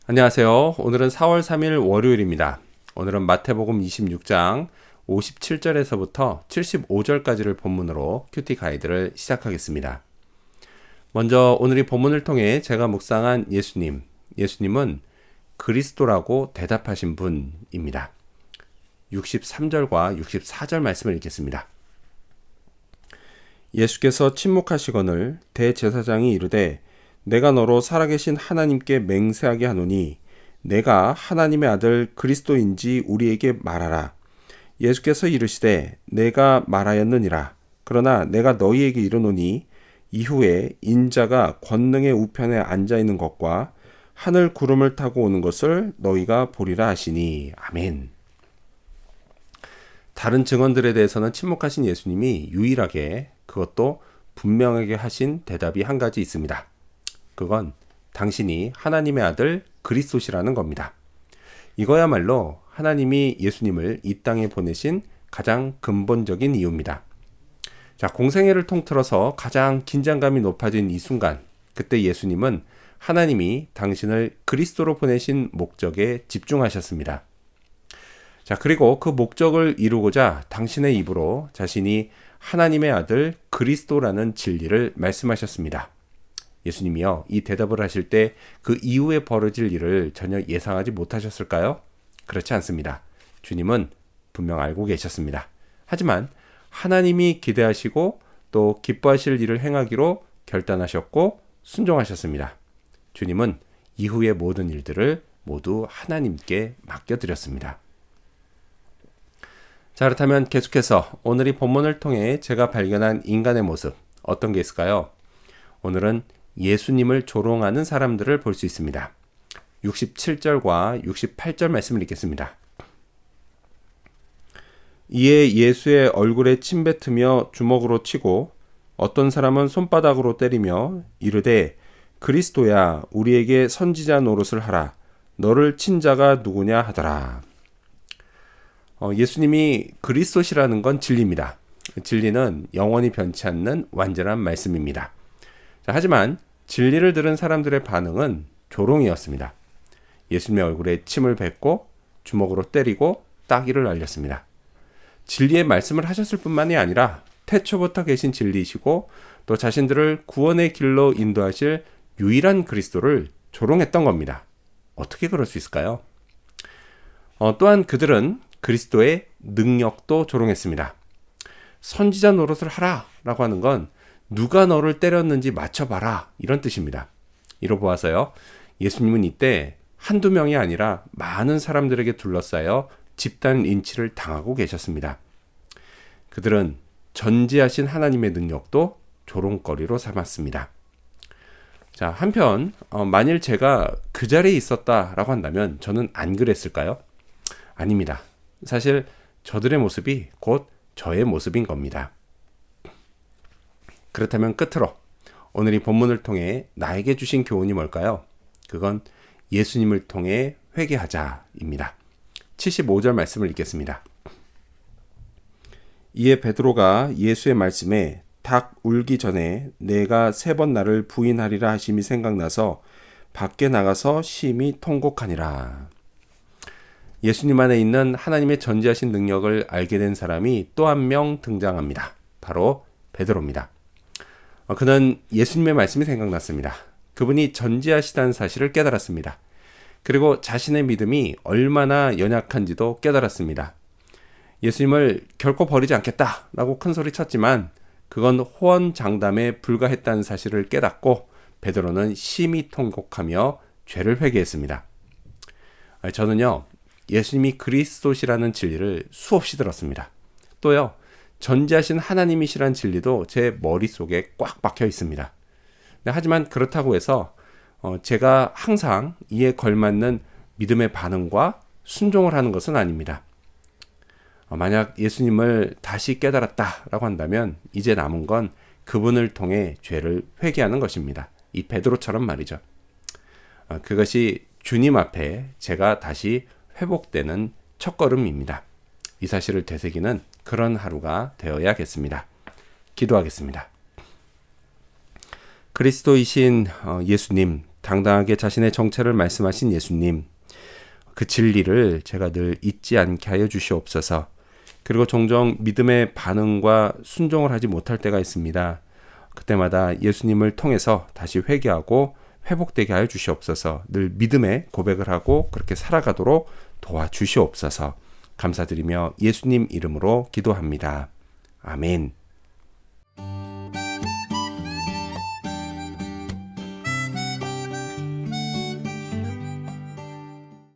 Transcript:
안녕하세요. 오늘은 4월 3일 월요일입니다. 오늘은 마태복음 26장 57절에서부터 75절까지를 본문으로 큐티 가이드를 시작하겠습니다. 먼저 오늘 이 본문을 통해 제가 묵상한 예수님은 그리스도라고 대답하신 분입니다. 63절과 64절 말씀을 읽겠습니다. 예수께서 침묵하시거늘 대제사장이 이르되 내가 너로 살아계신 하나님께 맹세하게 하노니 내가 하나님의 아들 그리스도인지 우리에게 말하라. 예수께서 이르시되 내가 말하였느니라. 그러나 내가 너희에게 이르노니 이후에 인자가 권능의 우편에 앉아 있는 것과 하늘 구름을 타고 오는 것을 너희가 보리라 하시니. 아멘. 다른 증언들에 대해서는 침묵하신 예수님이 유일하게 그것도 분명하게 하신 대답이 한 가지 있습니다. 그건 당신이 하나님의 아들 그리스도시라는 겁니다. 이거야말로 하나님이 예수님을 이 땅에 보내신 가장 근본적인 이유입니다. 자, 공생애를 통틀어서 가장 긴장감이 높아진 이 순간, 그때 예수님은 하나님이 당신을 그리스도로 보내신 목적에 집중하셨습니다. 자, 그리고 그 목적을 이루고자 당신의 입으로 자신이 하나님의 아들 그리스도라는 진리를 말씀하셨습니다. 예수님이요, 이 대답을 하실 때 그 이후에 벌어질 일을 전혀 예상하지 못하셨을까요? 그렇지 않습니다. 주님은 분명 알고 계셨습니다. 하지만 하나님이 기대하시고 또 기뻐하실 일을 행하기로 결단하셨고 순종하셨습니다. 주님은 이후의 모든 일들을 모두 하나님께 맡겨드렸습니다. 자, 그렇다면 계속해서 오늘 이 본문을 통해 제가 발견한 인간의 모습, 어떤 게 있을까요? 오늘은 예수님을 조롱하는 사람들을 볼 수 있습니다. 67절과 68절 말씀을 읽겠습니다. 이에 예수의 얼굴에 침 뱉으며 주먹으로 치고 어떤 사람은 손바닥으로 때리며 이르되 그리스도야 우리에게 선지자 노릇을 하라. 너를 친 자가 누구냐 하더라. 예수님이 그리스도시라는 건 진리입니다. 진리는 영원히 변치 않는 완전한 말씀입니다. 자, 하지만 진리를 들은 사람들의 반응은 조롱이었습니다. 예수님의 얼굴에 침을 뱉고 주먹으로 때리고 따귀를 날렸습니다. 진리의 말씀을 하셨을 뿐만이 아니라 태초부터 계신 진리이시고 또 자신들을 구원의 길로 인도하실 유일한 그리스도를 조롱했던 겁니다. 어떻게 그럴 수 있을까요? 또한 그들은 그리스도의 능력도 조롱했습니다. 선지자 노릇을 하라 라고 하는 건 누가 너를 때렸는지 맞춰봐라 이런 뜻입니다. 이로 보아서요, 예수님은 이때 한두 명이 아니라 많은 사람들에게 둘러싸여 집단 린치를 당하고 계셨습니다. 그들은 전지하신 하나님의 능력도 조롱거리로 삼았습니다. 자, 한편 만일 제가 그 자리에 있었다라고 한다면 저는 안 그랬을까요? 아닙니다. 사실 저들의 모습이 곧 저의 모습인 겁니다. 그렇다면 끝으로 오늘 이 본문을 통해 나에게 주신 교훈이 뭘까요? 그건 예수님을 통해 회개하자입니다. 75절 말씀을 읽겠습니다. 이에 베드로가 예수의 말씀에 닭 울기 전에 내가 3번 나를 부인하리라 하심이 생각나서 밖에 나가서 심히 통곡하니라. 예수님 안에 있는 하나님의 전지하신 능력을 알게 된 사람이 또 한 명 등장합니다. 바로 베드로입니다. 그는 예수님의 말씀이 생각났습니다. 그분이 전지하시다는 사실을 깨달았습니다. 그리고 자신의 믿음이 얼마나 연약한지도 깨달았습니다. 예수님을 결코 버리지 않겠다라고 큰 소리 쳤지만 그건 호언장담에 불과했다는 사실을 깨닫고 베드로는 심히 통곡하며 죄를 회개했습니다. 저는요, 예수님이 그리스도시라는 진리를 수없이 들었습니다. 또요, 전지하신 하나님이시란 진리도 제 머릿속에 꽉 박혀 있습니다. 하지만 그렇다고 해서 제가 항상 이에 걸맞는 믿음의 반응과 순종을 하는 것은 아닙니다. 만약 예수님을 다시 깨달았다라고 한다면 이제 남은 건 그분을 통해 죄를 회개하는 것입니다. 이 베드로처럼 말이죠. 그것이 주님 앞에 제가 다시 회복되는 첫걸음입니다. 이 사실을 되새기는 그런 하루가 되어야겠습니다. 기도하겠습니다. 그리스도이신 예수님, 당당하게 자신의 정체를 말씀하신 예수님, 그 진리를 제가 늘 잊지 않게 하여 주시옵소서. 그리고 종종 믿음의 반응과 순종을 하지 못할 때가 있습니다. 그때마다 예수님을 통해서 다시 회개하고 회복되게 하여 주시옵소서. 늘 믿음의 고백을 하고 그렇게 살아가도록 도와주시옵소서. 감사드리며 예수님 이름으로 기도합니다. 아멘.